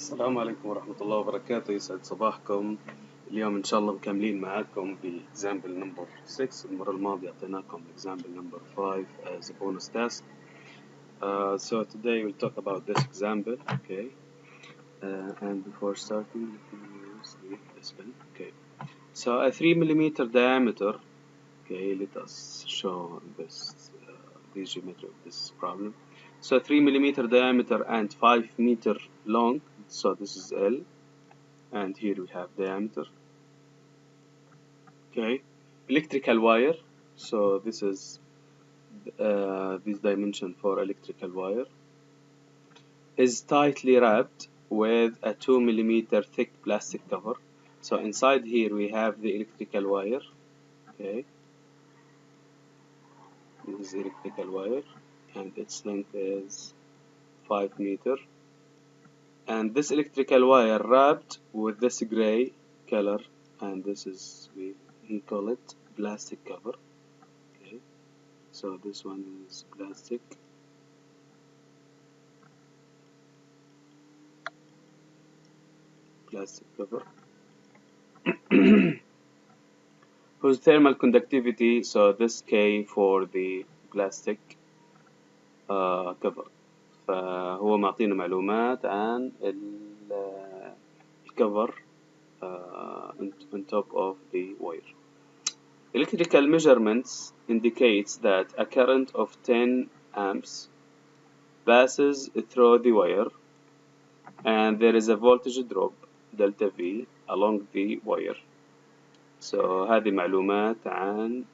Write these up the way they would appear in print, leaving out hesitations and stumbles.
السلام عليكم ورحمة الله وبركاته. يسعد صباحكم. اليوم إن شاء الله مكملين معاكم بإكزامبل نمبر 6. المرة الماضية أعطيناكم إكزامبل نمبر 5 as a bonus task. So today we'll talk about this example. Okay. And before starting, let me use this pen. Okay. So a 3 millimeter diameter. Okay. Let us show this the geometry of this problem. So 3 millimeter diameter and 5 meter long. So this is L. And here we have diameter. Okay, electrical wire. So this is this dimension for electrical wire is tightly wrapped with a 2 millimeter thick plastic cover. So inside here we have the electrical wire. Okay, this is electrical wire and its length is 5 meter. And this electrical wire wrapped with this gray color, and this is we call it plastic cover. Okay, so this one is plastic. Cover whose thermal conductivity, so this K for the plastic cover. فهو معطينا معلومات عن الكفر on top of the wire. Electrical measurements indicates that a current of 10 amps passes through the wire and there is a voltage drop delta V along the wire. So هذه معلومات عن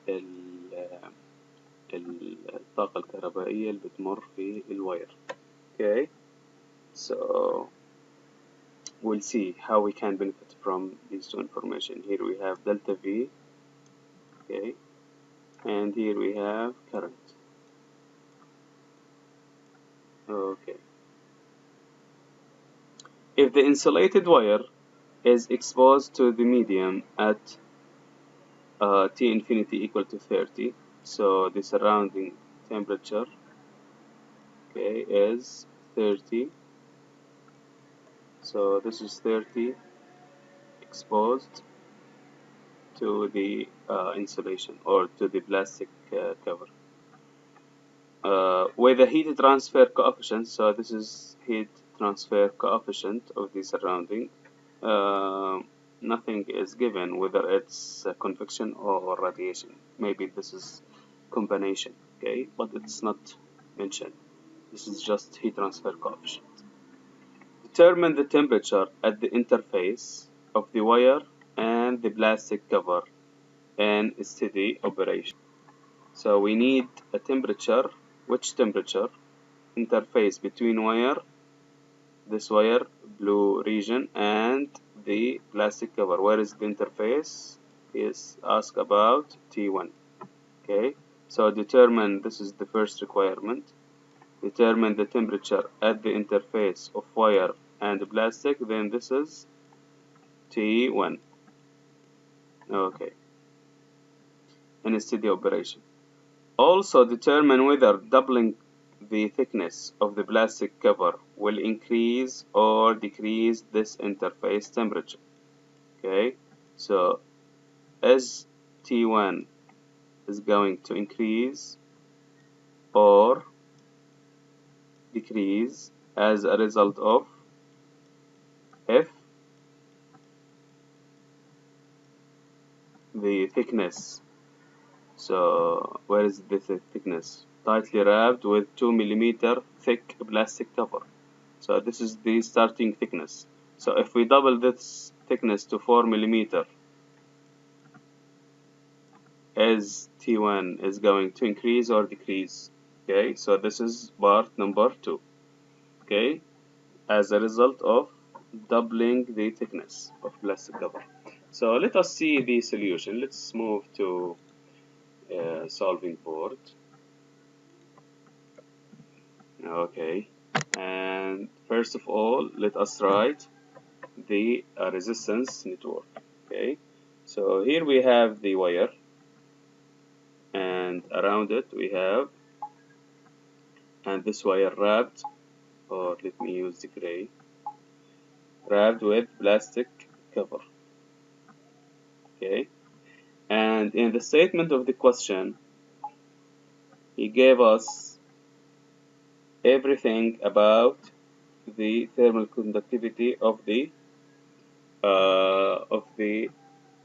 الطاقة الكهربائية اللي بتمر في الواير. Okay, so we'll see how we can benefit from these two information. Here we have delta V, okay, and here we have current. Okay, if the insulated wire is exposed to the medium at T infinity equal to 30, so the surrounding temperature, okay, is 30. So this is 30 exposed to the insulation or to the plastic cover. With the heat transfer coefficient, so this is heat transfer coefficient of the surrounding. Nothing is given whether it's convection or radiation. Maybe this is combination, okay, but it's not mentioned. This is just heat transfer coefficient. Determine the temperature at the interface of the wire and the plastic cover in steady operation. So we need a temperature. Which temperature? Interface between wire, this wire, blue region, and the plastic cover. Where is the interface? Is asked about T1. Okay, so determine, this is the first requirement. Determine the temperature at the interface of wire and plastic, then this is T1. Okay, in steady operation. Also determine whether doubling the thickness of the plastic cover will increase or decrease this interface temperature. Okay, so as T1 is going to increase or decrease as a result of if the thickness, so where is the thickness? Tightly wrapped with 2 millimeter thick plastic cover. So this is the starting thickness. So if we double this thickness to 4 millimeter, as T1 is going to increase or decrease. Okay, so this is part number 2. Okay, as a result of doubling the thickness of plastic cover. So let us see the solution. Let's move to solving board. Okay, and first of all, let us write the resistance network. Okay, so here we have the wire, and around it we have, and this wire wrapped, or let me use the gray, wrapped with plastic cover. Okay, and in the statement of the question, he gave us everything about the thermal conductivity of the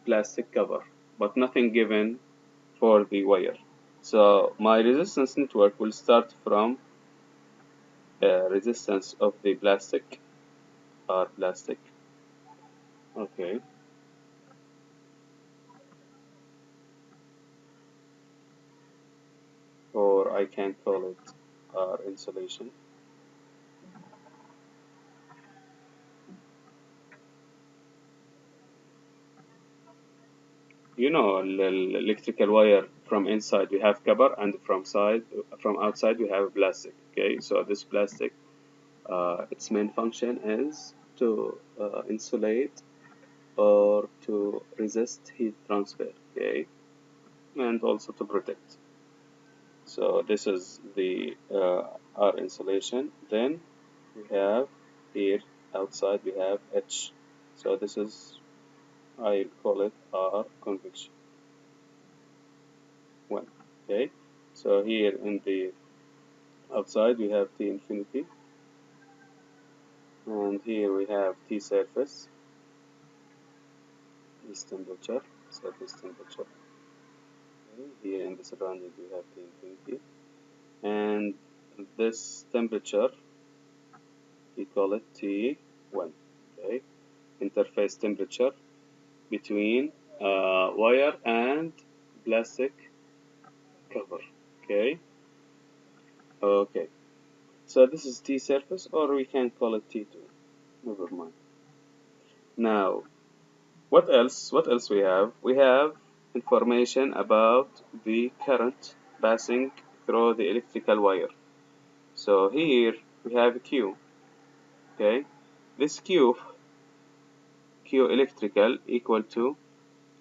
plastic cover, but nothing given for the wire. So my resistance network will start from resistance of the plastic or plastic. Okay, or I can call it insulation. You know, electrical wire from inside we have copper, and from outside we have plastic. Okay, so this plastic, its main function is to insulate or to resist heat transfer. Okay, and also to protect. So this is the our insulation. Then we have here outside we have H. So this is, I call it R convection one. Okay. So here in the outside we have T infinity, and here we have T surface, this temperature, surface temperature. Okay. Here in the surrounding we have T infinity, and this temperature we call it T1. Okay. Interface temperature between wire and plastic cover. Okay. Okay. So this is T surface, or we can call it T2. Never mind. Now, what else? What else we have? We have information about the current passing through the electrical wire. So here we have Q. Okay. This Q electrical equal to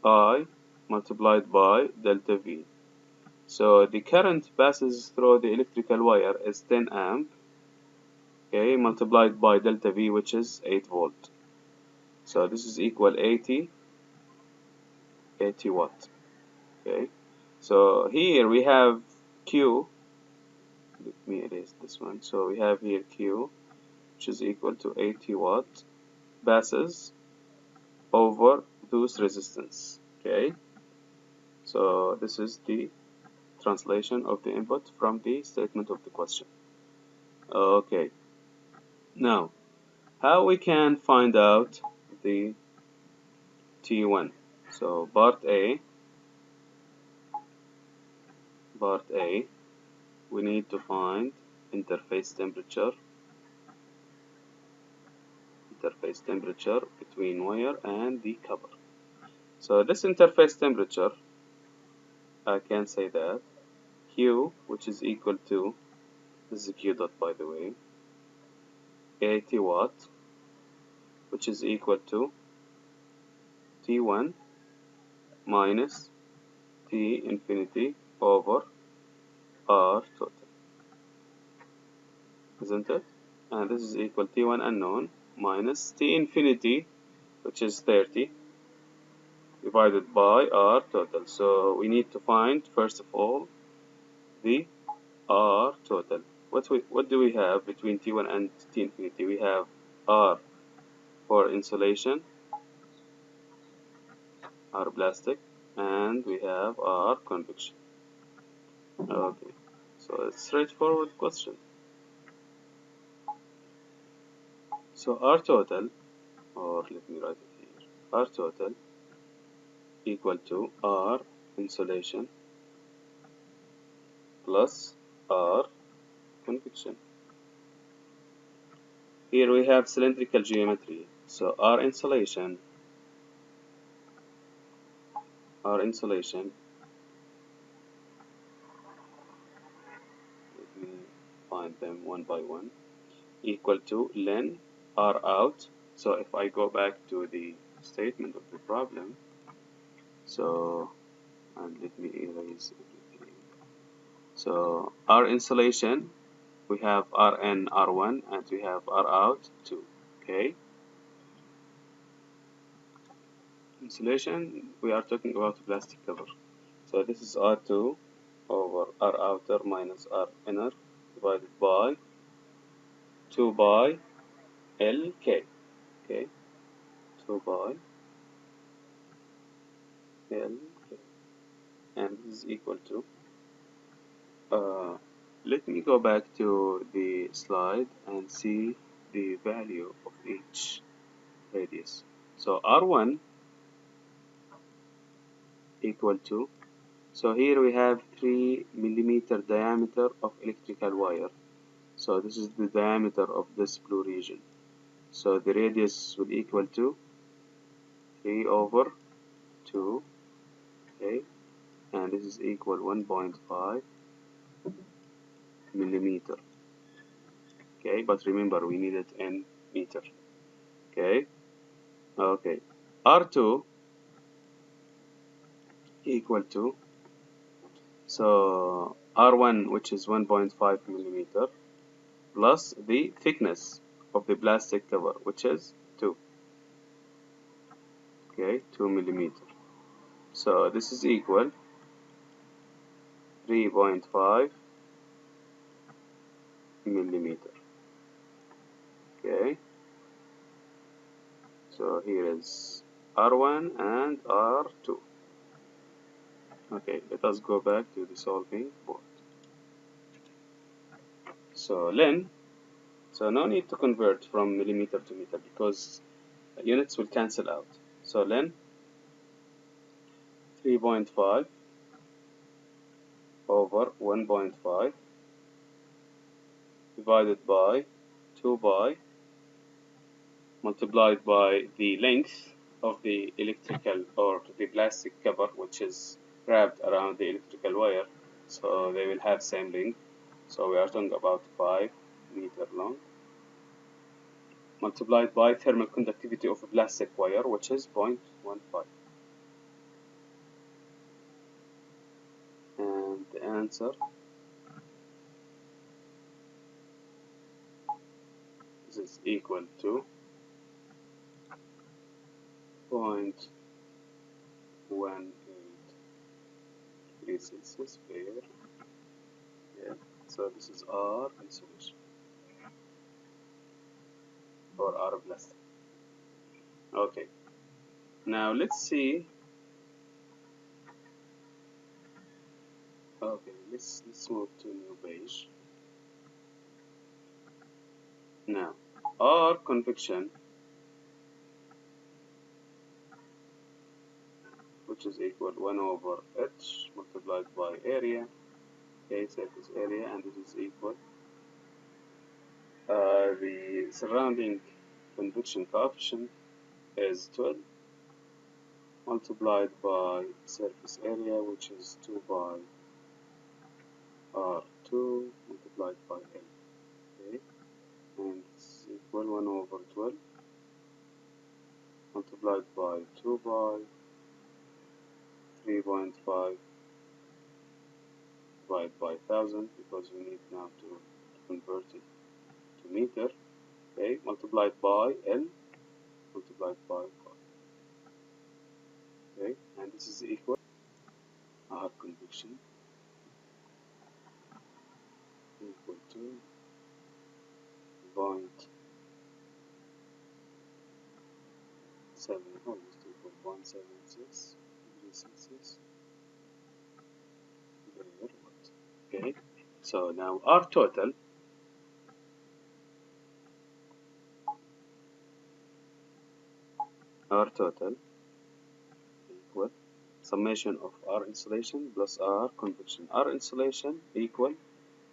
I multiplied by delta V. So the current passes through the electrical wire is 10 amp, okay, multiplied by delta V, which is 8 volt. So this is equal 80 watt. Okay. So here we have Q. Let me erase this one. So we have here Q, which is equal to 80 watt passes over those resistance. Okay. So this is the translation of the input from the statement of the question. Okay. Now, how we can find out the T1? So part A, we need to find interface temperature between wire and the cover. So this interface temperature, I can say that Q, which is equal to, this is Q dot by the way, 80 watt, which is equal to T1 minus T infinity over R total, isn't it? And this is equal T1 unknown minus T infinity, which is 30, divided by R total. So we need to find, first of all, the R total. What do we have between T1 and T infinity? We have R for insulation, R plastic, and we have R convection. Okay, so it's straightforward question. So R total, or let me write it here, R total equal to R insulation plus R convection. Here we have cylindrical geometry. So R insulation, let me find them one by one, equal to len R out. So if I go back to the statement of the problem, so, and let me erase everything. So R insulation, we have Rn R1 and we have R out 2. Okay. insulation, we are talking about plastic cover. So this is R2 over R outer minus R inner divided by 2 by LK. Okay, 2 by LK. And this is equal to, let me go back to the slide and see the value of each radius. So R1 equal to, so here we have 3 millimeter diameter of electrical wire. So this is the diameter of this blue region. So the radius will equal to 3 over 2, okay, and this is equal 1.5 millimeter, okay, but remember we need it in meter, okay. R2 equal to, so R1, which is 1.5 millimeter, plus the thickness of the plastic cover, which is 2, okay, 2 millimeter. So this is equal 3.5 millimeter, okay. So here is R1 and R2. Okay, let us go back to the solving board. So len, so no need to convert from millimeter to meter because units will cancel out. So len 3.5 over 1.5 divided by 2 by multiplied by the length of the electrical or the plastic cover, which is wrapped around the electrical wire, so they will have same length. So we are talking about 5 meter long, multiplied by thermal conductivity of a plastic wire, which is 0.15. And the answer is equal to 0.18 degrees Celsius per, yeah. So this is R insulation or R plastic. Okay, now let's see. Okay, let's move to a new page. Now, R convection, which is equal 1 over H multiplied by area, okay, surface area, and this is equal the surrounding convection coefficient is 12 multiplied by surface area, which is 2 by R2 multiplied by L, okay, and it's equal 1 over 12 multiplied by 2 by 3.5 divided by 1000, because we need now to convert it to meter, okay, multiplied by L multiplied by 5, okay, and this is equal R convection equal to 0.7, almost equal 176 degrees Celsius per watt, okay. So now R total equal summation of R insulation plus R convection. R insulation equal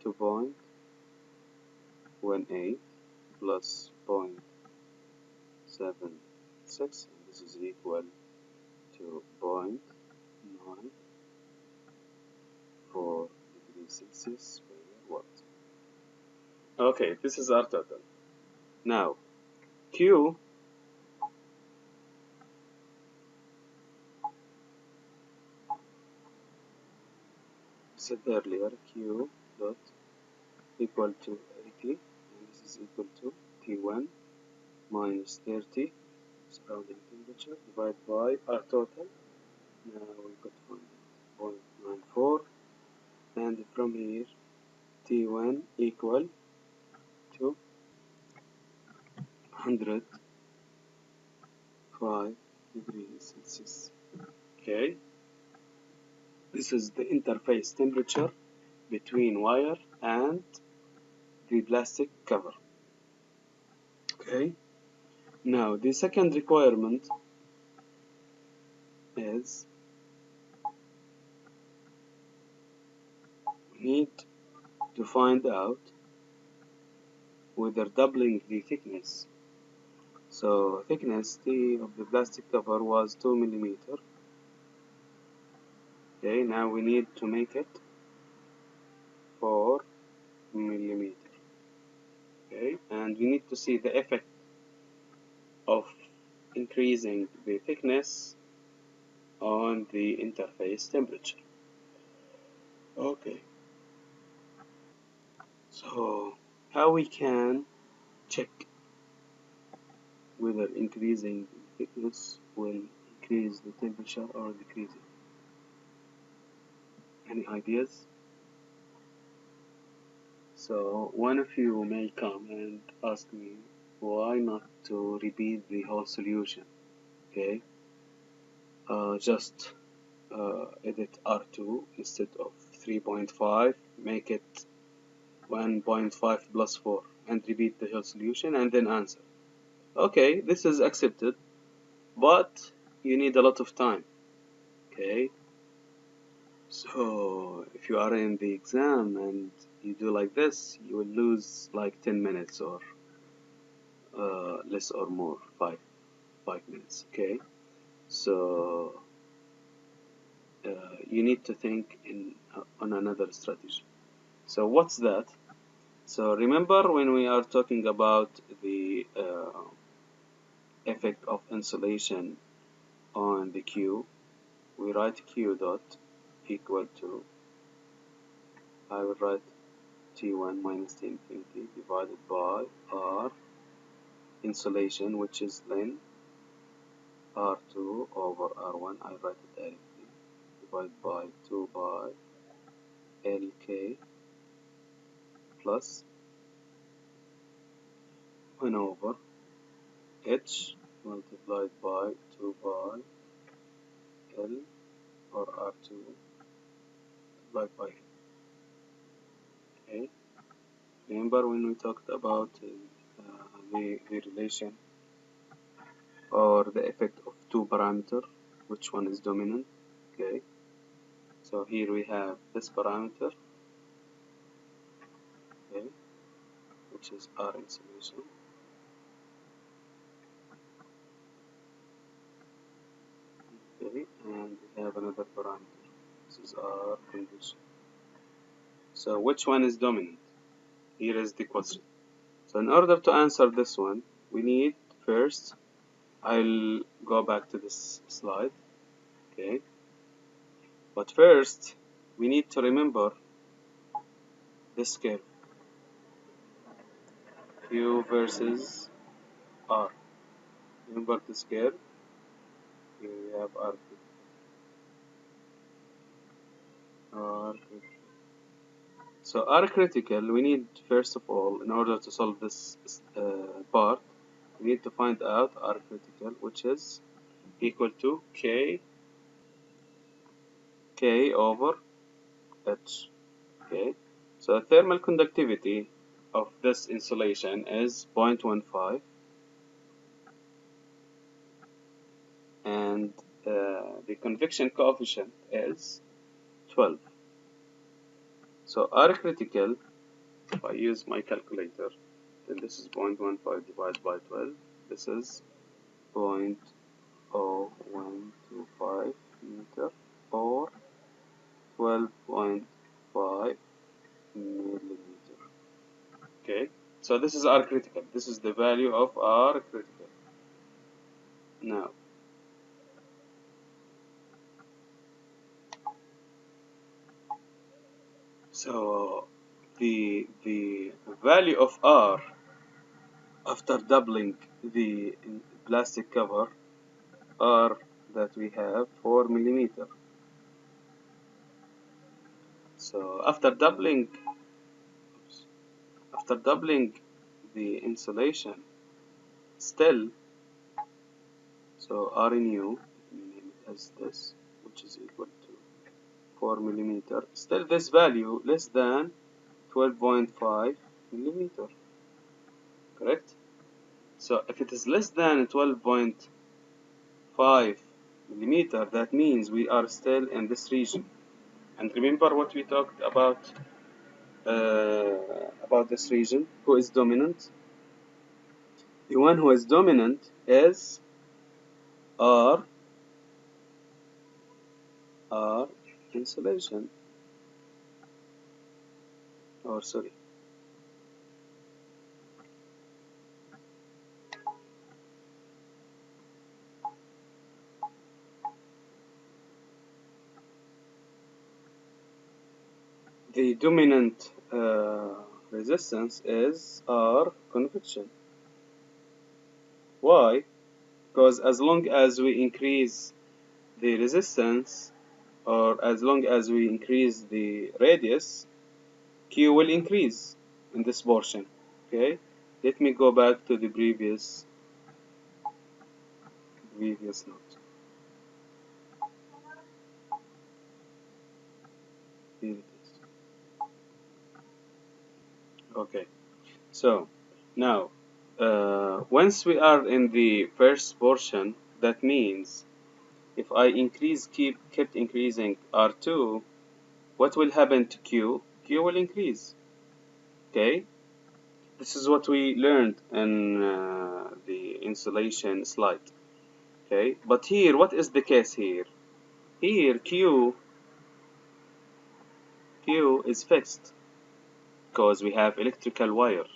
2.18 plus 0.76, and this is equal to 0.94 degrees Celsius per watt. Okay, this is our total. Now, Q said earlier, Q dot equal to 80, and this is equal to T1 minus 30. surrounding temperature divided by R total. Now we got 0.94, and from here T1 equal to 105 degrees Celsius. Okay, this is the interface temperature between wire and the plastic cover. Okay, now the second requirement is we need to find out whether doubling the thickness. So thickness T of the plastic cover was 2 millimeter. Okay, now we need to make it 4 millimeter. Okay, and we need to see the effect of increasing the thickness on the interface temperature. Okay, so how we can check whether increasing the thickness will increase the temperature or decrease it? Any ideas? So one of you may come and ask me why not to repeat the whole solution. Okay, just edit R2 instead of 3.5, make it 1.5 plus 4, and repeat the whole solution and then answer. Okay, this is accepted, but you need a lot of time. Okay, so if you are in the exam and you do like this, you will lose like 10 minutes or less or more, 5 minutes. Okay, so you need to think on another strategy. So what's that? So remember when we are talking about the effect of insulation on the Q, we write Q dot equal to, I will write T1 minus T infinity divided by R insulation, which is ln R2 over R1, I write it directly, divided by 2 by LK plus 1 over H multiplied by 2 by L or R2 multiplied by L. Okay, remember when we talked about the relation or the effect of two parameters, which one is dominant? Okay, so here we have this parameter, okay, which is R insulation. Okay, and we have another parameter, this is R condition. So which one is dominant? Here is the question. So in order to answer this one, we need first, I'll go back to this slide, okay, but first we need to remember this curve, Q versus R. Remember this curve, here we have R critical. So R critical, we need first of all, in order to solve this part, we need to find out R critical, which is equal to K over H. Okay, so thermal conductivity of this insulation is 0.15, and the convection coefficient is 12. So R critical, if I use my calculator, then this is 0.15 divided by 12. This is 0.0125 meter or 12.5 millimeter. Okay, so this is R critical. This is the value of R critical. Now, so the value of R after doubling the plastic cover R that we have 4 millimeter. So after doubling the insulation, still, so R in U, we name it as this, which is equal to 4 millimeter. Still this value less than 12.5 millimeter, correct? So if it is less than 12.5 millimeter, that means we are still in this region. And remember what we talked about this region, who is dominant? The one who is dominant is R insulation, or sorry, the dominant resistance is R convection. Why? Because as long as we increase the resistance, or as long as we increase the radius, Q will increase in this portion. Okay, let me go back to the previous note. Here it is. Okay, so now once we are in the first portion, that means if I kept increasing R2, what will happen to Q? Q will increase. Okay, this is what we learned in the insulation slide. Okay, but here, what is the case here? Here, Q is fixed because we have electrical wire.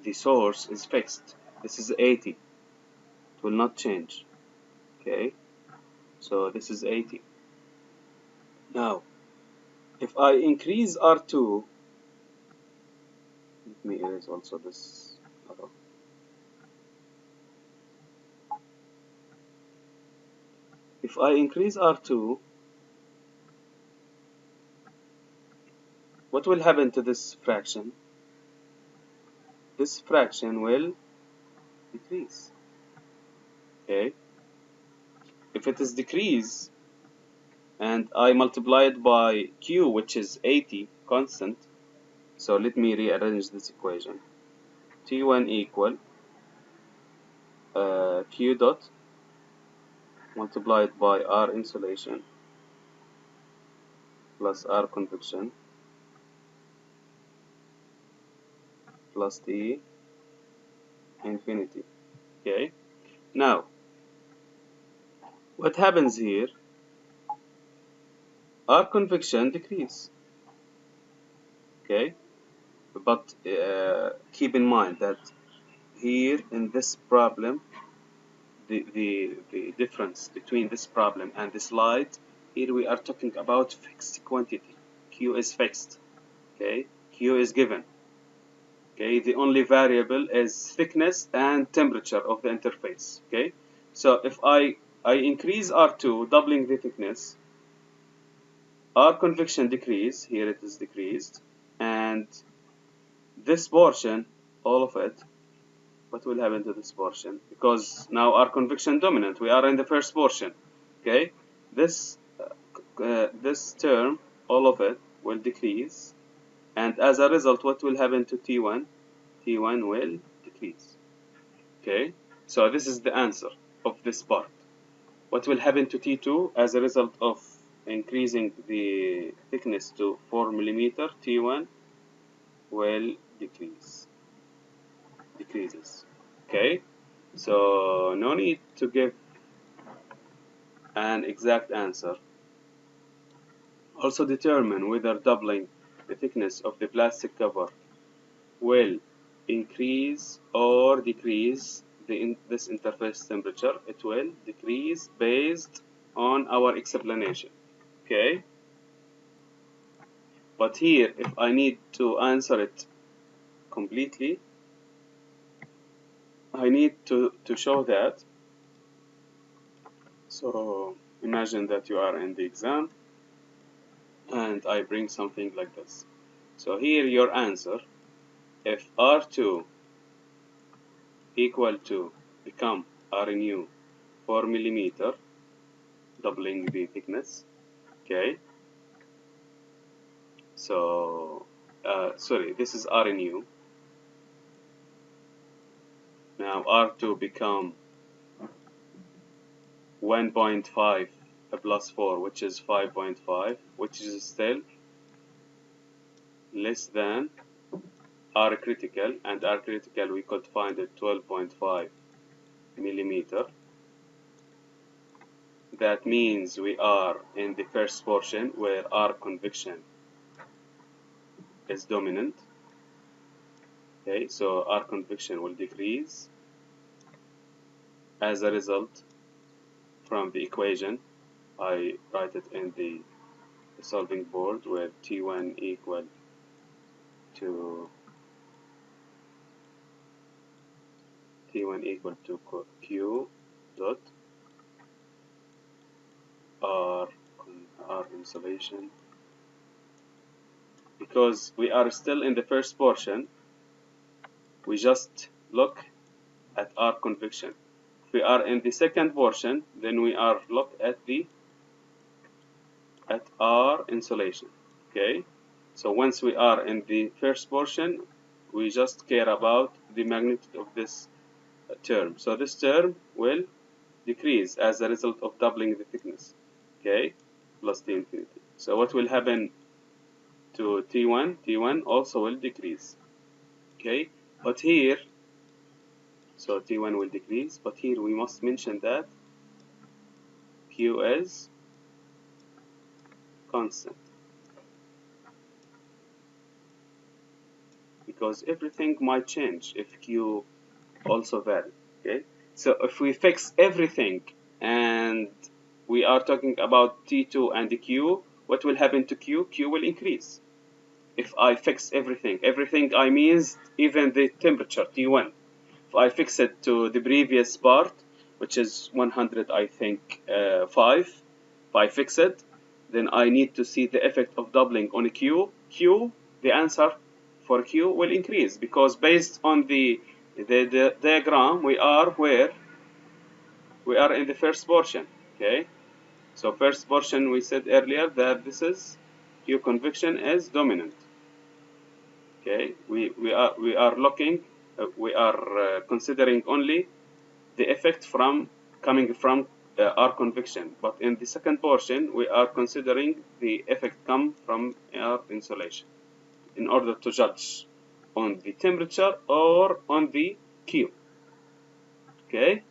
The source is fixed. This is 80. It will not change. Okay, so this is 80. Now, if I increase R2, let me erase also this arrow. If I increase R2, what will happen to this fraction? This fraction will decrease. Okay, if it is decrease and I multiply it by Q, which is 80 constant, so let me rearrange this equation. T1 equal Q dot multiplied by R insulation plus R convection plus T infinity. Okay, now what happens here? R convection decrease. Okay, but keep in mind that here in this problem, the difference between this problem and the slide, here we are talking about fixed quantity. Q is fixed. Okay, Q is given. Okay, the only variable is thickness and temperature of the interface. Okay, so if I increase R2, doubling the thickness, R convection decrease, here it is decreased, and this portion, all of it, what will happen to this portion? Because now our convection dominant, we are in the first portion. Okay, this term, all of it, will decrease, and as a result, what will happen to T1? T1 will decrease. Okay, so this is the answer of this part. What will happen to T2 as a result of increasing the thickness to 4 millimeter? T1 will decreases. Okay, so no need to give an exact answer. Also determine whether doubling the thickness of the plastic cover will increase or decrease this interface temperature. It will decrease based on our explanation. Okay, but here if I need to answer it completely, I need to show that. So imagine that you are in the exam and I bring something like this. So here your answer, if R2 equal to become RNU 4 millimeter, doubling the thickness, okay? So, sorry, this is RNU. Now R2 become 1.5 plus 4, which is 5.5, which is still less than R critical, and R critical we could find it 12.5 millimeter. That means we are in the first portion where R convection is dominant. Okay, so R convection will decrease as a result from the equation. I write it in the solving board where T1 equal to Q dot R insulation. Because we are still in the first portion, we just look at R convection. If we are in the second portion, then we are look at R insulation. Okay, so once we are in the first portion, we just care about the magnitude of this term. So this term will decrease as a result of doubling the thickness. Okay, plus T infinity. So what will happen to T1? T1 also will decrease. Okay, but here, so T1 will decrease, but here we must mention that Q is constant, because everything might change if Q also vary. Okay, so if we fix everything and we are talking about T2 and the Q, what will happen to Q? Q will increase. If I fix everything I means even the temperature T1. If I fix it to the previous part, which is 100, I think 5. If I fix it, then I need to see the effect of doubling on Q. Q, the answer for Q will increase, because based on the diagram, we are where? We are in the first portion. Okay, so first portion we said earlier that this is Q convection is dominant. Okay, we are looking, we are considering only the effect from coming from R convection, but in the second portion we are considering the effect come from R insulation in order to judge on the temperature or on the Q. Okay,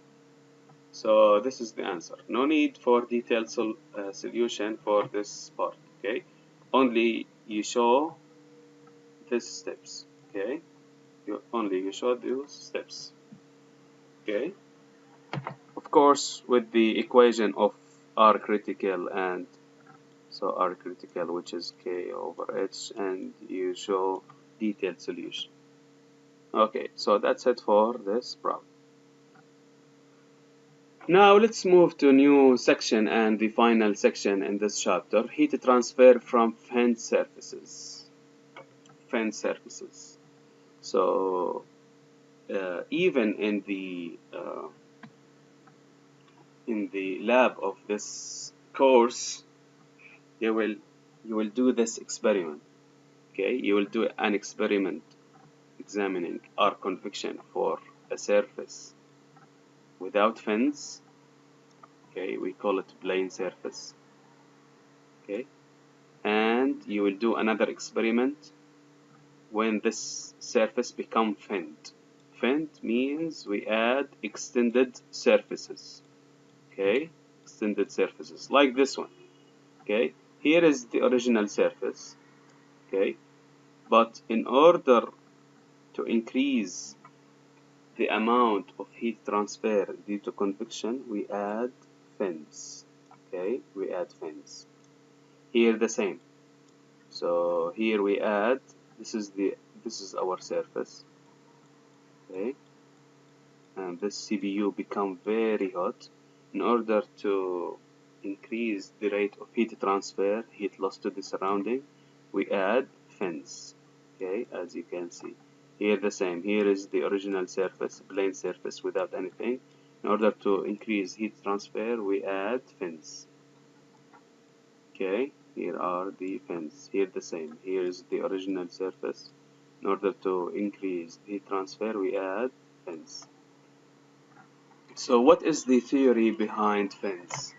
so this is the answer. No need for detailed solution for this part. Okay, only you show these steps. Okay, you show those steps. Okay, of course with the equation of R critical, and so R critical, which is K over H, and you show detailed solution. Okay, so that's it for this problem. Now let's move to a new section and the final section in this chapter, heat transfer from fan surfaces. Fan surfaces. So even in the lab of this course, you will do this experiment. Okay, you will do an experiment examining R convection for a surface without fins. Okay, we call it plane surface. Okay, and you will do another experiment when this surface become finned. Finned means we add extended surfaces. Okay, extended surfaces like this one. Okay, here is the original surface. Okay, but in order to increase the amount of heat transfer due to convection, we add fins. Okay, we add fins. Here the same. So here we add, this is our surface. Okay, and this CPU become very hot. In order to increase the rate of heat transfer, heat loss to the surrounding, we add fins. Okay, as you can see here, the same. Here is the original surface, plain surface without anything. In order to increase heat transfer, we add fins. Okay, here are the fins. Here the same. Here is the original surface. In order to increase heat transfer, we add fins. So what is the theory behind fins?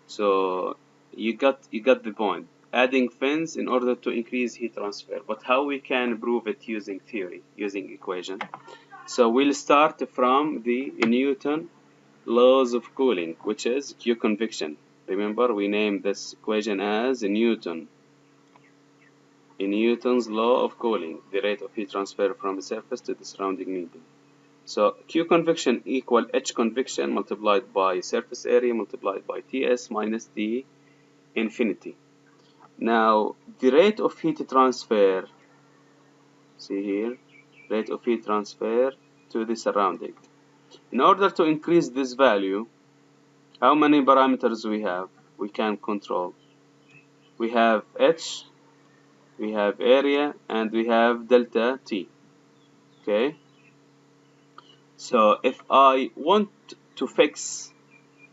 So you got the point. Adding fins in order to increase heat transfer. But how we can prove it using theory, using equation? So we'll start from the Newton laws of cooling, which is Q convection. Remember, we named this equation as Newton's law of cooling, the rate of heat transfer from the surface to the surrounding medium. So Q convection equal H convection multiplied by surface area multiplied by Ts minus T infinity. Now the rate of heat transfer, see here, rate of heat transfer to the surrounding. In order to increase this value, how many parameters we have? We can control. We have H, we have area, and we have delta T. Okay. So if I want to fix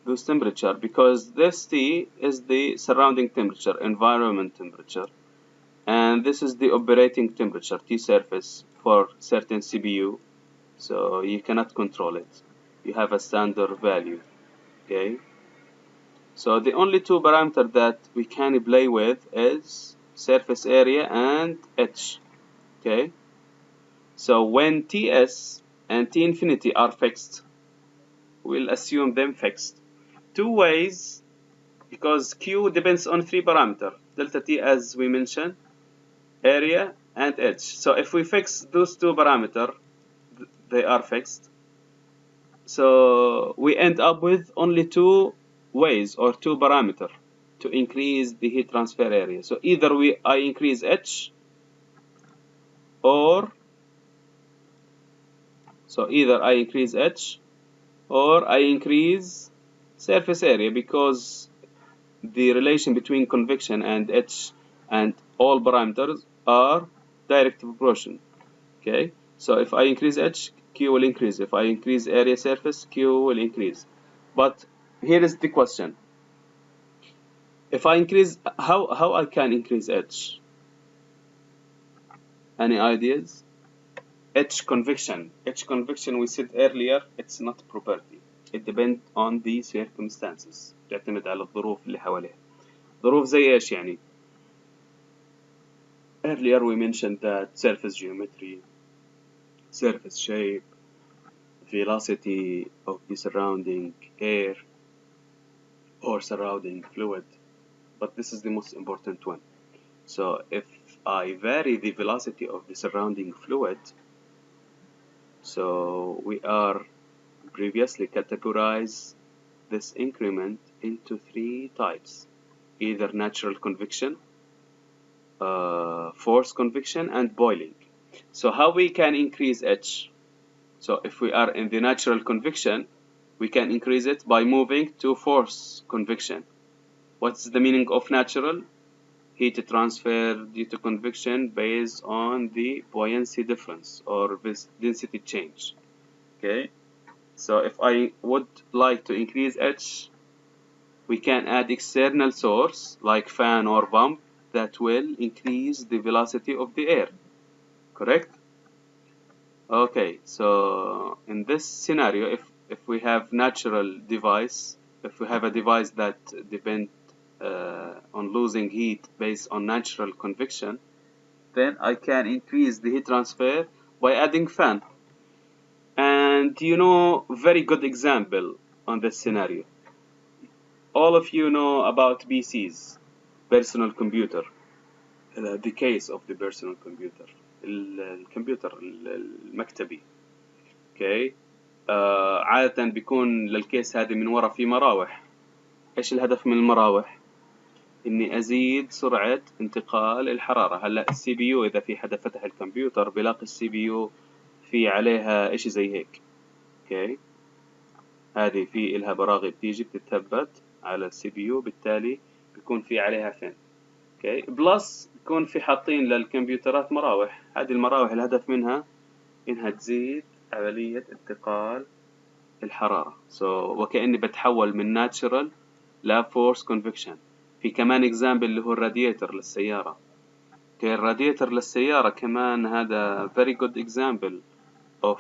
this temperature, because this T is the surrounding temperature, environment temperature, and this is the operating temperature, T surface, for certain CPU, so you cannot control it. You have a standard value. Okay. So the only two parameters that we can play with is surface area and H. Okay. So when Ts and T infinity are fixed, we'll assume them fixed. Two ways, because Q depends on three parameters, delta T as we mentioned, area and H. So if we fix those two parameters, they are fixed. So we end up with only two ways or two parameters to increase the heat transfer area. So either I increase H or I increase surface area, because the relation between convection and H and all parameters are direct proportion. Okay, so if I increase H, Q will increase. If I increase area surface, Q will increase. But here is the question. If I increase, how I can increase H? Any ideas? H convection. H convection, we said earlier, it's not property. It depends on the circumstances. تعتمد على الظروف اللي حواليها. ظروف زي ايش يعني؟ Earlier we mentioned that surface geometry, surface shape, velocity of the surrounding air or surrounding fluid, but this is the most important one. So if I vary the velocity of the surrounding fluid, so we are previously categorized this increment into three types: either natural convection, forced convection, and boiling. So how we can increase H? So if we are in the natural convection, we can increase it by moving to forced convection. What's the meaning of natural? Heat transfer due to convection based on the buoyancy difference or density change. Okay, so if I would like to increase H, we can add external source like fan or pump that will increase the velocity of the air. Correct? Okay, so in this scenario, if we have natural device, if we have a device that depends on losing heat based on natural convection, then I can increase the heat transfer by adding fan. And you know, very good example on this scenario. All of you know about PCs, personal computer, the case of the personal computer, الكمبيوتر المكتبي. Okay. عادة بيكون للكيس هذه من وراء في مراوح. ايش الهدف من المراوح؟ اني ازيد سرعة انتقال الحرارة. هلا السي بي يو، اذا في حدا فتح الكمبيوتر بيلاقي السي بي يو في عليها اشي زي هيك. اوكي. هذه في إلها براغي بتيجي بتتثبت على السي بي يو، بالتالي بيكون في عليها فن. اوكي. بلس بيكون في حاطين للكمبيوترات مراوح. هذه المراوح الهدف منها انها تزيد عملية انتقال الحرارة. وكأني بتحول من ناتشرال ل فورس كونفكشن. في كمان اكزامبل اللي هو الراديتر للسيارة. اوكي. الراديتر للسيارة كمان هذا very good example of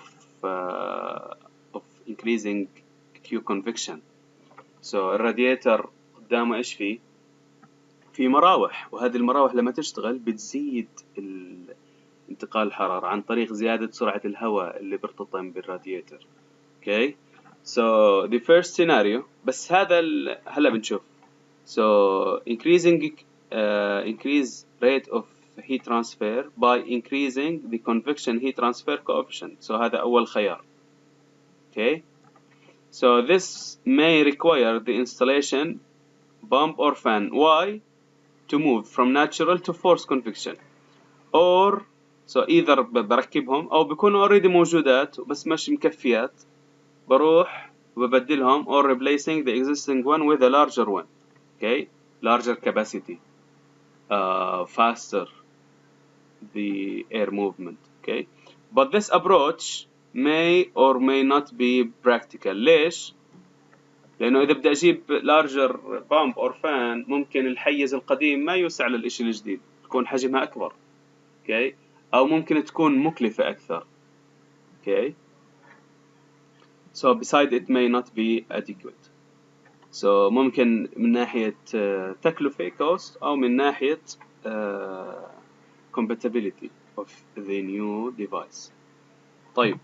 increasing Q convection. الراديتر قدامه ايش فيه؟ في مراوح، وهذه المراوح لما تشتغل بتزيد انتقال الحرارة عن طريق زيادة سرعة الهواء اللي بيرتطم بالراديتر. اوكي. the first scenario، بس هذا هلا بنشوف. increase rate of heat transfer by increasing the convection heat transfer coefficient. هذا أول خيار. Okay. This may require the installation pump or fan. Why? To move from natural to forced convection. Or either بركبهم أو بيكونوا already موجودات بس مش مكفيات، بروح وببدلهم or replacing the existing one with a larger one. Okay. Larger capacity. Faster the air movement. Okay. But this approach may or may not be practical. ليش؟ لأنه إذا بدي أجيب larger pump or fan ممكن الحيز القديم ما يوسع للإشي الجديد، تكون حجمها أكبر. Okay. أو ممكن تكون مكلفة أكثر. Okay. Besides it may not be adequate. ممكن من ناحية تكلفة cost أو من ناحية compatibility of the new device. طيب.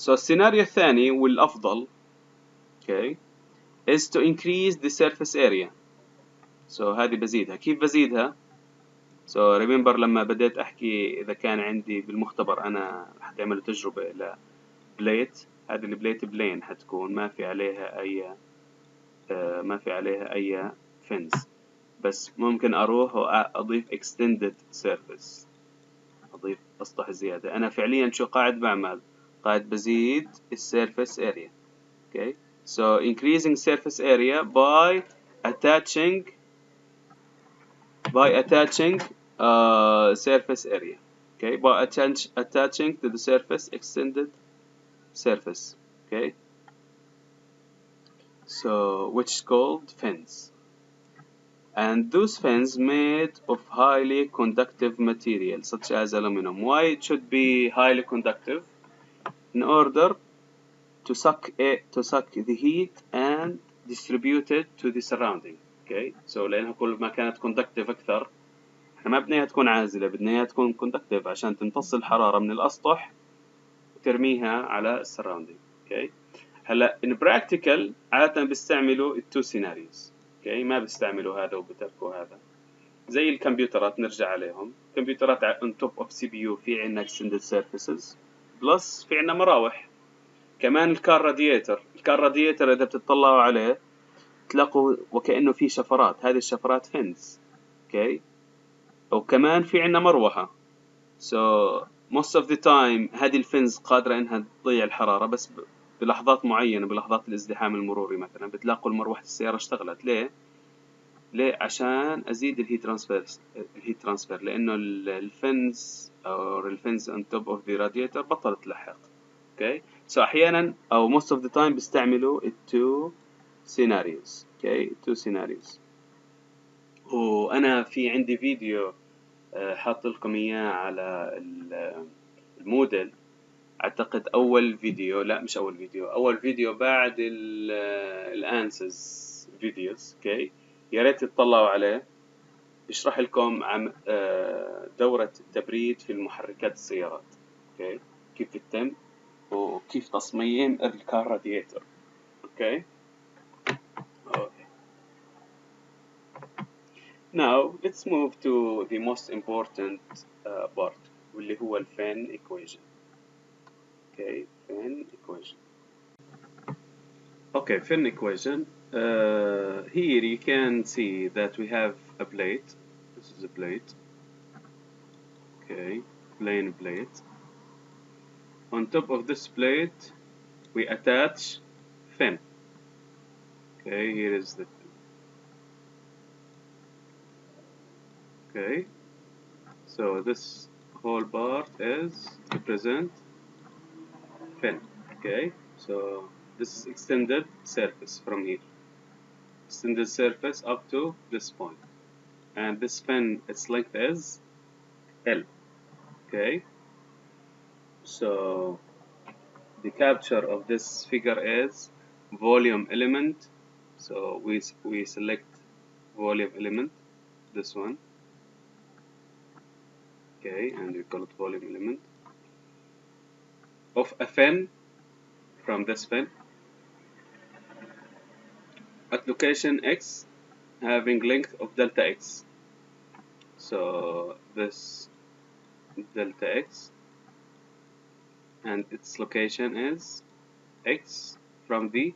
السيناريو الثاني والأفضل okay is to increase the surface area. هذه بزيدها. كيف بزيدها؟ remember لما بديت أحكي إذا كان عندي بالمختبر أنا حتعمل تجربة إلى بليت. هذه البليت بلين حتكون ما في عليها أي فينز، بس ممكن أروح وأضيف extended surface، أضيف أسطح زيادة. أنا فعليا شو قاعد بعمل؟ قاعد بزيد surface area. Okay. Increasing surface area by attaching surface area. Okay. By attaching to the surface extended surface. Okay. Which is called fins. And those fins made of highly conductive material such as aluminum. Why it should be highly conductive? In order to suck the heat and distribute it to the surrounding. Okay. لأنها كل ما كانت conductive أكثر، احنا ما بدنا تكون عازلة، بدنا تكون conductive عشان تمتص الحرارة من الأسطح وترميها على surrounding. Okay. هلا in practical عادة بيستعملوا two scenarios. Okay. ما بيستعملوا هذا وبتركوا هذا. زي الكمبيوترات نرجع عليهم. كمبيوترات on top of CPU في عنا extended surfaces plus في عنا مراوح. كمان الكار راديتر إذا بتطلعوا عليه تلاقوا وكأنه في شفرات. هذه الشفرات فينز. اوكي. وكمان في عنا مروحة. most of the time هذه الفينز قادرة إنها تضيع الحرارة، بس بلحظات معينة، بلحظات الازدحام المروري مثلا بتلاقوا المروحة السيارة اشتغلت. ليه؟ عشان أزيد الهيت ترانسفير لأنه الفينز on top of the radiator بطلت تلحق. Okay. أحيانا أو most of the time بيستعملوا two scenarios. Okay. two scenarios. وأنا في عندي فيديو حاط لكم إياه على الموديل. أعتقد أول فيديو بعد الأنسز فيديوز. Okay. يا ريت تطلعوا عليه. يشرح لكم عن دورة التبريد في المحركات السيارات. Okay. كيف تتم وكيف تصميم الكار راديتر. Okay. Now let's move to the most important part واللي هو الفان equation. Okay, fan equation. Okay, fan equation. Here you can see that we have a plate. This is a plate. Okay, plain plate. On top of this plate we attach fin. Okay, here is the fin. Okay, so this whole part is represent fin. Okay, so this is extended surface from here, extended surface up to this point, and this fin, its length is L. Okay, so the capture of this figure is volume element. So we select volume element, this one. Okay, and we call it volume element of a fin from this fin at location x having length of delta x. So this delta x and its location is x from the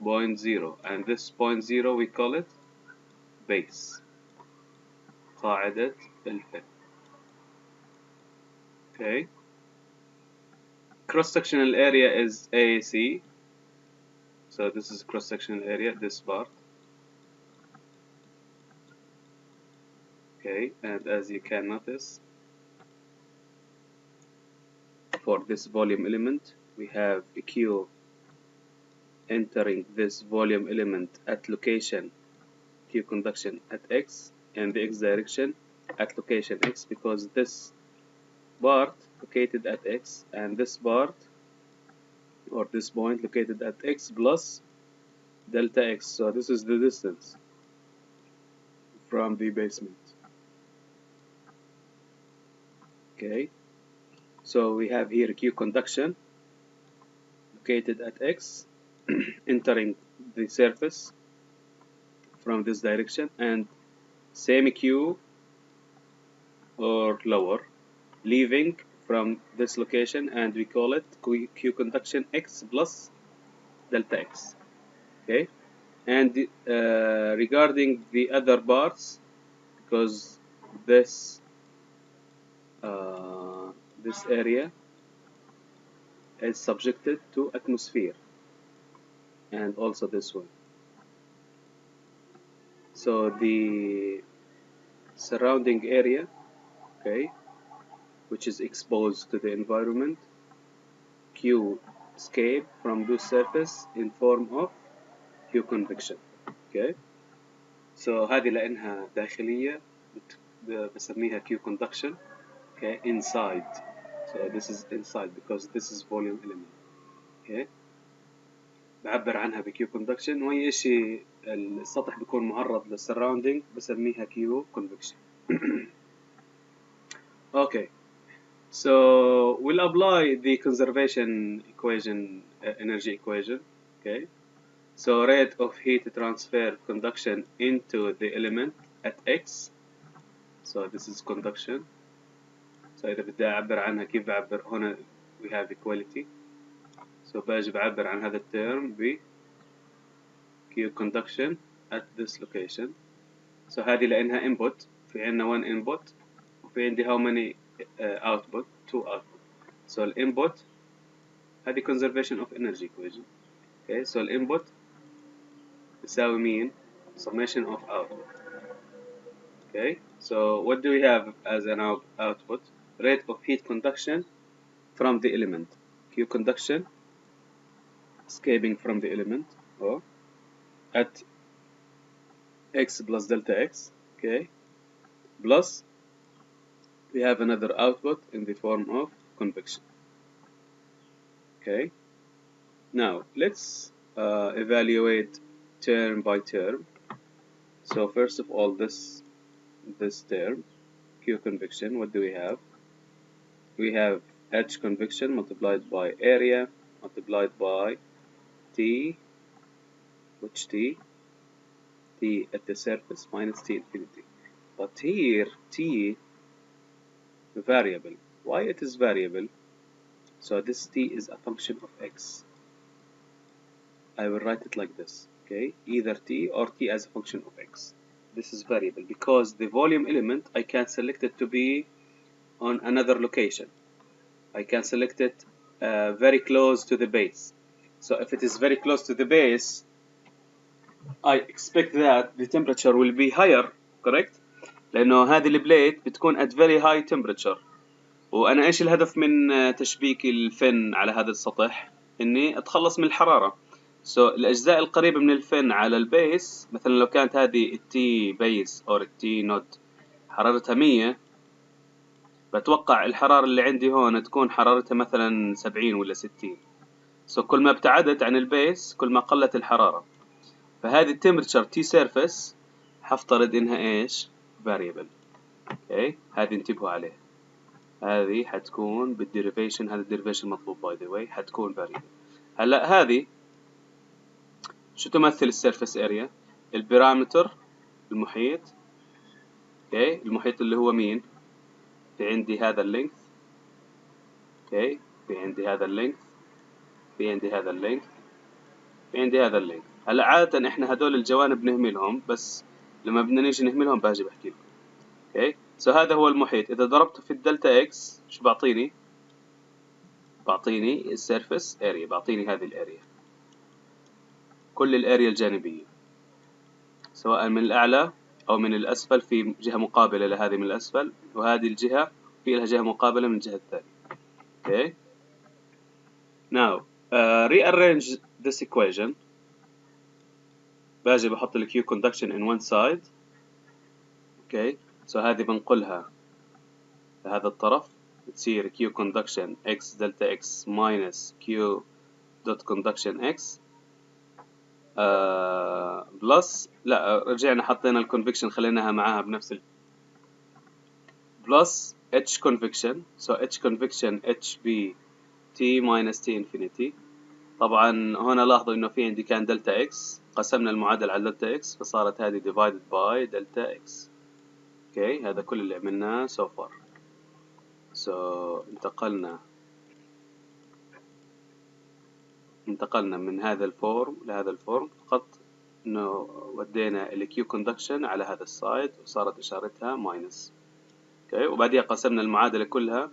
point 0, and this point 0 we call it base, قاعدة الفن. Okay, cross-sectional area is AC. So this is cross-sectional area, this part. Okay, and as you can notice, for this volume element, we have a Q entering this volume element at location Q conduction at X and the X direction at location X, because this part located at X and this part or this point located at X plus delta X. So this is the distance from the basement. Okay, so we have here Q conduction located at X entering the surface from this direction, and same Q or lower leaving from this location, and we call it Q conduction X plus delta X. Okay, and regarding the other parts, because this this area is subjected to atmosphere, and also this one. So the surrounding area, okay, which is exposed to the environment, Q escape from this surface in form of Q convection. Okay, so هذه لأنها داخلية بسميها Q conduction. Okay, inside. So this is inside because this is volume element. Okay, بعبر عنها ب Q conduction، وأي شيء السطح بيكون معرض للسراوندينج بسميها Q convection. Okay, so we'll apply the conservation equation, energy equation. Okay, so rate of heat transfer conduction into the element at X. So this is conduction. So إذا بدي أعبر عنها كيف بعبر؟ هنا we have equality. So باجي بعبر عن هذا الترم ب Q conduction at this location. So هذه لأنها input، في عندنا one input وفي عندي how many output؟ 2 output. So الinput هذه conservation of energy equation. Okay, so الinput بتساوي مين؟ summation of output. Okay, so what do we have as an output? Rate of heat conduction from the element. Q conduction escaping from the element, or at X plus delta X. Okay, plus we have another output in the form of convection. Okay, now let's evaluate term by term. So first of all, this term Q convection, what do we have? We have H convection multiplied by area multiplied by T, which T at the surface minus T infinity. But here T variable. Why it is variable? So this T is a function of X. I will write it like this. Okay, either T or T as a function of X. This is variable because the volume element I can select it to be on another location. I can select it very close to the base. So if it is very close to the base, I expect that the temperature will be higher, correct? لأنه هذه البليت بتكون at very high temperature. وأنا إيش الهدف من تشبيك الفن على هذا السطح؟ إني أتخلص من الحرارة. الأجزاء القريبة من الفن على البيس، مثلا لو كانت هذه التي بيس أو التي نود حرارتها 100، بتوقع الحرارة اللي عندي هون تكون حرارتها مثلا 70 ولا 60. كل ما ابتعدت عن البيس كل ما قلت الحرارة. فهذه التمبرتشر تي سيرفيس حفترض إنها إيش؟ variable. أوكي، هذه انتبهوا عليه. هذه حتكون بالديريفيشن، هذا الديريفيشن مطلوب باي ذا واي، حتكون variable. هلا هذه شو تمثل السيرفيس اريا؟ البارامتر المحيط. اوكي، المحيط اللي هو مين؟ في عندي هذا اللينث. اوكي، في عندي هذا اللينث، في عندي هذا اللينث، في عندي هذا اللينث. هلا عادة احنا هدول الجوانب نهملهم، بس لما بدنا نيجي نهملهم باجي بحكي لكم. اوكي، هذا هو المحيط. اذا ضربته في الدلتا اكس شو بعطيني؟ بعطيني السيرفيس اريا، بعطيني هذه الاريا، كل الاريا الجانبية سواء من الأعلى أو من الأسفل، في جهة مقابلة لهذه من الأسفل، وهذه الجهة في لها جهة مقابلة من الجهة الثانية. Okay. Now rearrange this equation. باجي بحط ال Q conduction in one side. Okay. هذه بنقلها لهذا الطرف، بتصير Q conduction x delta x minus Q dot conduction x بلس، لا رجعنا حطينا الكونفكشن خليناها معاها بنفس plus H convection. H convection HB T minus T infinity. طبعا هنا لاحظوا انه في عندي كان دلتا x، قسمنا المعادل على دلتا x فصارت هذه divided by دلتا x. اوكي، هذا كل اللي عملناه so far. انتقلنا من هذا الفورم لهذا الفورم، فقط انه ودينا ال Q conduction على هذا السايد وصارت اشارتها ماينس. اوكي، وبعديها قسمنا المعادلة كلها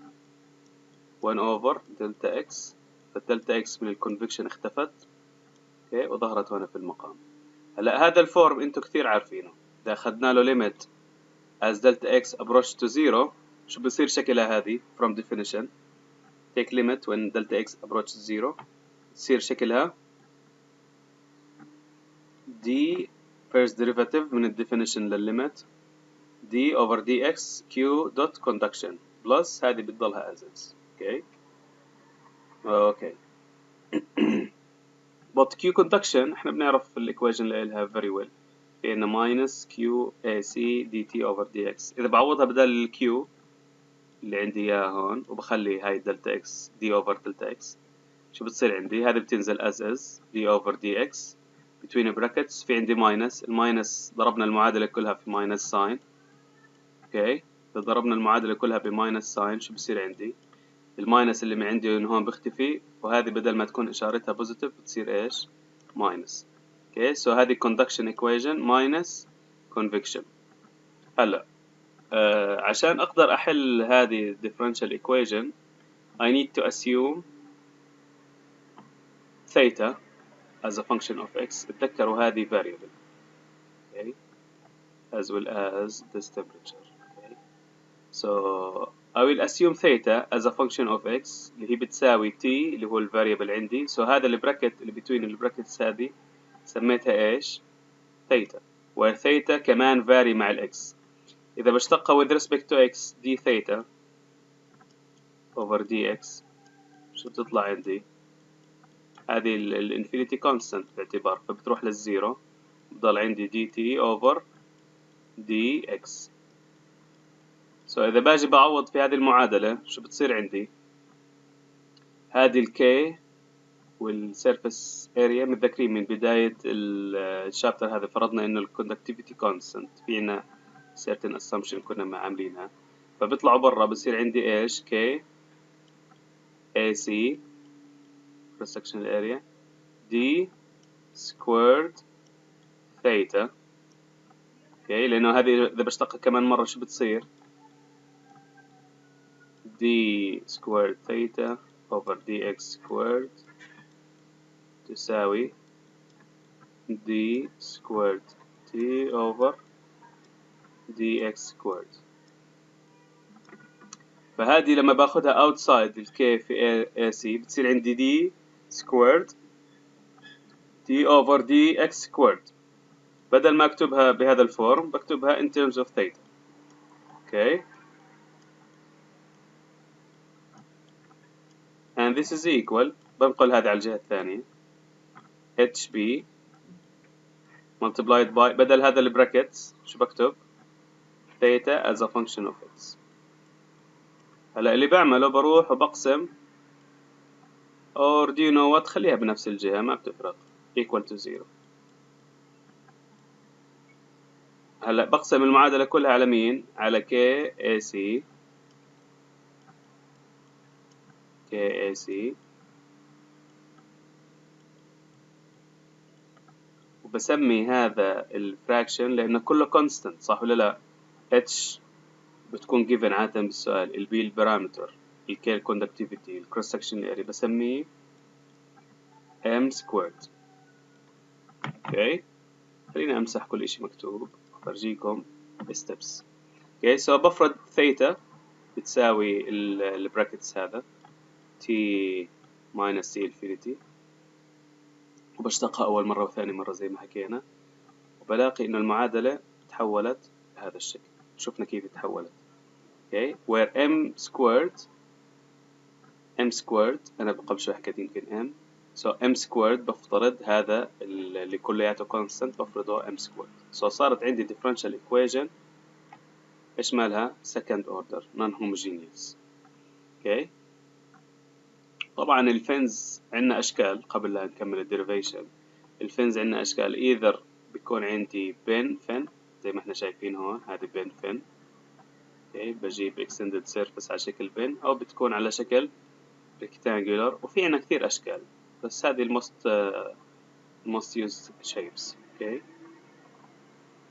1 over دلتا x، فالدلتا x من الكونفكشن اختفت. اوكي، وظهرت هنا في المقام. هلا هذا الفورم انتم كثير عارفينه، اذا اخذنا له limit as delta x approach to 0 شو بصير شكلها هذه from definition؟ take limit when delta x approach 0 تصير شكلها d first derivative من الديفينيشن للlimit d over dx q dot conduction plus هذه بتضلها as is. اوكي but q conduction احنا بنعرف الايكويشن اللي لها very well، في عندنا minus q ac dt over dx. اذا بعوضها بدل ال q اللي عندي اياها هون وبخلي هاي دلتا x d over دلتا x، شو بتصير عندي؟ هذه بتنزل as is d over dx between brackets، في عندي minus، الماينس ضربنا المعادلة كلها في minus sign. اوكي، اذا ضربنا المعادلة كلها بماينس sign شو بصير عندي؟ الماينس اللي من عندي من هون بيختفي، وهذه بدل ما تكون اشارتها بوزيتيف بتصير ايش؟ ماينس. اوكي، هذه conduction equation minus convection. هلا عشان اقدر احل هذه differential equation I need to assume theta as a function of x. اتذكروا هذه variable. Okay. as well as this temperature. Okay. I will assume theta as a function of x اللي هي بتساوي t اللي هو الفاريبل عندي. هذا البراكت اللي between البراكتس هذه سميتها ايش؟ theta. where theta كمان vary مع الاكس. إذا بشتقها with respect to x d theta over dx شو بتطلع عندي؟ هذه الانفينيتي كونستانت باعتبار، فبتروح للزيرو، بضل عندي dt over dx. إذا باجي بعوض في هذه المعادلة شو بتصير عندي؟ هذه الk والسيرفيس اريا، متذكرين من بداية الشابتر هذا فرضنا إنه الكوندكتيفيتي كونستانت، في عنا certain assumption كنا عاملينها، فبيطلعوا برا بصير عندي إيش؟ k AC cross sectional area d squared theta. اوكي، لأنه هذه إذا بشتقها كمان مرة شو بتصير؟ d squared theta over dx squared تساوي d squared t over dx squared. فهذه لما باخدها outside الk في AC بتصير عندي d squared t over dx squared. بدل ما اكتبها بهذا الفورم بكتبها in terms of theta. Okay, and this is equal، بنقل هذا على الجهة الثانية، hb multiplied by، بدل هذا البراكتس شو بكتب؟ theta as a function of x. هلا اللي بعمله بروح وبقسم or do you know what، خليها بنفس الجهة ما بتفرق، equal to 0. هلا بقسم المعادلة كلها على مين؟ على KAC وبسمي هذا الفراكشن لأنه كله constant، صح ولا لا؟ H بتكون given عادة بالسؤال، البي البارامتر، الكي الكوندكتيفيتي، الكروس سكشن اريا، بسميه m squared. اوكي، خليني امسح كل اشي مكتوب وافرجيكم steps. اوكي، سو بفرض ثيتا بتساوي البراكتس هذا t minus t infinity، وبشتقها أول مرة وثاني مرة زي ما حكينا، وبلاقي إنه المعادلة تحولت بهذا الشكل. شفنا كيف تحولت. okay where m squared أنا قبل شوي حكيت يمكن m، so m squared بفترض هذا اللي كلياته constant بفرضه m squared، so صارت عندي differential equation إيش مالها second order non homogeneous. okay طبعا الفنز عندنا أشكال قبل لا نكمل الديريفيشن. الفنز عندنا أشكال، either بيكون عندي بين فن زي ما احنا شايفين هون، هذه بين فن، okay بجيب extended surface على شكل بين، أو بتكون على شكل rectangular، وفي عنا كثير أشكال بس هذه most used shapes.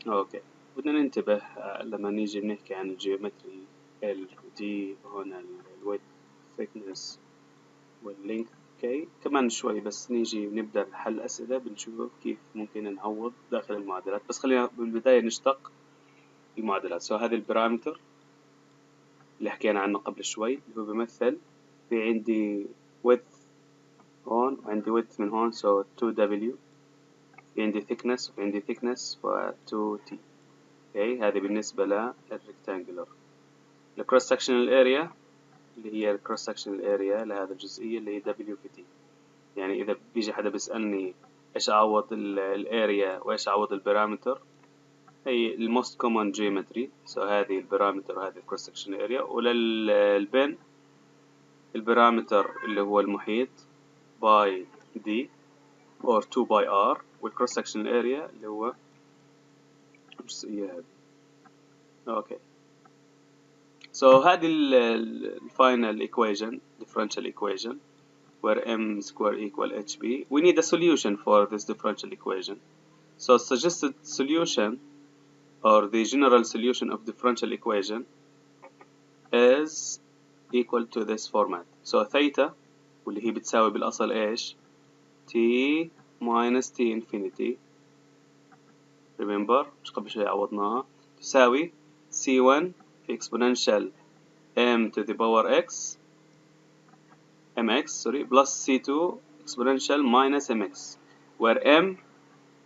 okay بدنا ننتبه لما نيجي بنحكي عن الجيومتري ال دي هون الويت thickness واللينك. اوكي كمان شوي بس نيجي نبدأ بحل أسئلة بنشوف كيف ممكن نعوض داخل المعادلات، بس خلينا بالبداية نشتق المعادلات. سو هذا البارامتر اللي حكينا عنه قبل شوي اللي هو بيمثل، في عندي width هون وعندي width من هون، so 2w، في عندي thickness وفي عندي thickness ف 2t. اوكي هذه بالنسبة للريكتانجلر. الكروس sectional area اللي هي الكروس sectional area لهذا الجزئية اللي هي w في t. يعني إذا بيجي حدا بيسألني إيش أعوض الاريا وإيش أعوض البارامتر، هي الموست كومن جيومتري، سو هذه البارامتر وهذه الكروس سكشن اريا. وللبن البارامتر اللي هو المحيط باي دي اور 2 باي ار، والكروس سكشن اريا اللي هو الجزئية هذه. اوكي سو هذه الفاينل equation differential equation where m square equal hb. We need a solution for this differential equation. So suggested solution or the general solution of differential equation is equal to this format. So theta واللي هي بتساوي بالأصل إيش؟ t minus t infinity. Remember مش قبل شوي عوضناها، تساوي c1 في exponential m to the power x mx sorry plus c2 exponential minus mx where m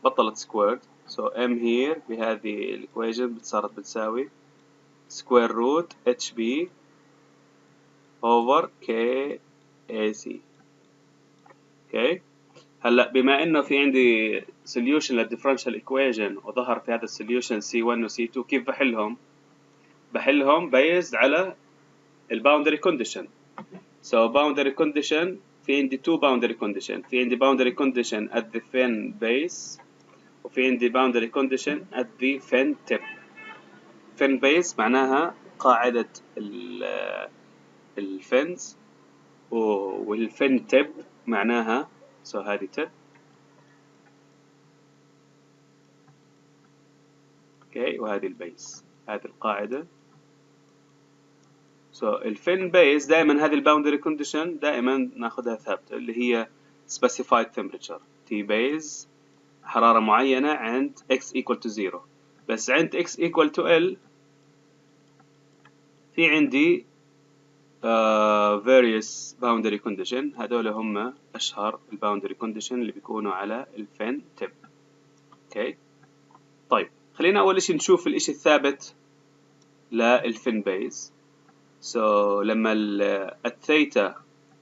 بطلت squared. So m here بهذه الإيكويشن صارت بتساوي square root hb over KAC. okay هلا بما انه في عندي solution للديفرنشال equation وظهر في هذا السوليوشن C1 و C2، كيف بحلهم based على الباوندري condition. so boundary condition في عندي two boundary condition، في عندي boundary condition at the fin base وفي عندي boundary condition at the fin tip. fin base معناها قاعدة الفنز، والفن تب معناها هذه تب. اوكي وهذه البيس، هذه القاعدة الفين بيز دائما هذه الباوندري كونديشن دائما ناخذها ثابته اللي هي specified temperature T base حرارة معينة عند x equal to 0. بس عند x equal to L في عندي various boundary condition. هذول هم أشهر الباوندري condition اللي بيكونوا على الفين تب. اوكي طيب خلينا أول شيء نشوف الإشي الثابت للفين بيز. لما الثيتا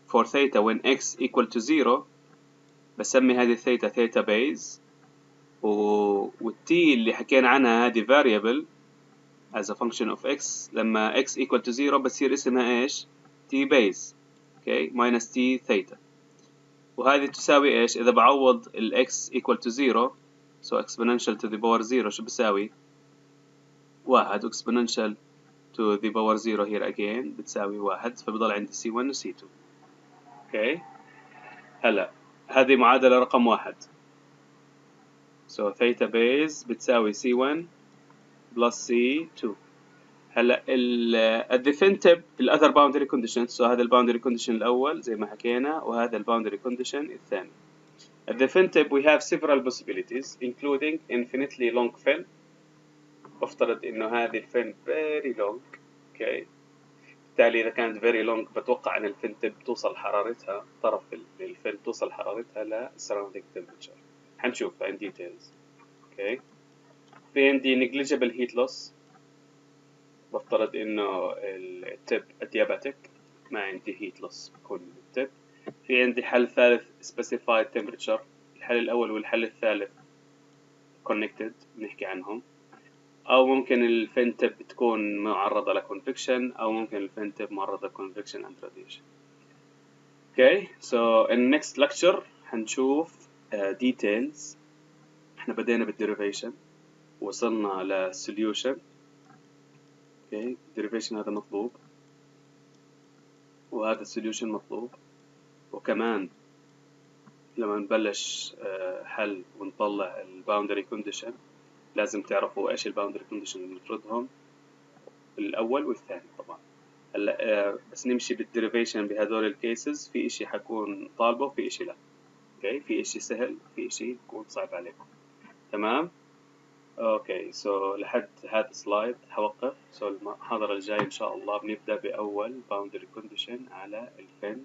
for theta when x equal to 0 بسمي هذه الثيتا ثيتا بيز، والتي اللي حكينا عنها هذه variable as a function of x. لما x equal to 0 بصير اسمها ايش؟ t base اوكي minus t theta. وهذه تساوي ايش؟ اذا بعوض ال x equal to 0 so exponential to the power 0 شو بساوي؟ 1 exponential to the power 0 here again بتساوي 1 فبضل عندي c1 و c2. اوكي هلا هذه معادلة رقم 1. so theta base بتساوي c1 plus c2. هلا الديفنتيف الاذر باوندري كونديشن. هذا الباوندري كونديشن الاول زي ما حكينا وهذا الباوندري كونديشن الثاني. الديفنتيف we have several possibilities including infinitely long fin. افترض انه هذه الفن very long. اوكي بالتالي اذا كانت very long بتوقع ان الفنتيب توصل حرارتها طرف الفن توصل حرارتها ل surrounding temperature. حنشوفها in details. اوكي في عندي negligible heat loss. بفترض انه التب ادياباتيك ما عندي هيت لوس بكون التب. في عندي حل ثالث specified temperature. الحل الاول والحل الثالث connected بنحكي عنهم. او ممكن الفين تب تكون معرضة لconvection او ممكن الفين تب معرضة لconvection and radiation. Okay so in next lecture حنشوف details. احنا بدينا بالderivation وصلنا لsolution. اوكي derivation هذا مطلوب وهذا السوليوشن مطلوب. وكمان لما نبلش حل ونطلع الباوندري كونديشن لازم تعرفوا ايش الباوندري كونديشن اللي نفرضهم الاول والثاني طبعا. هلا بس نمشي بالديريفيشن بهذول الكيسز. في اشي حكون طالبه وفي اشي لا. اوكي في اشي سهل في اشي يكون صعب عليكم. تمام اوكي لحد هذا السلايد حوقف. المحاضرة الجاية ان شاء الله بنبدأ باول باوندري كونديشن على الفين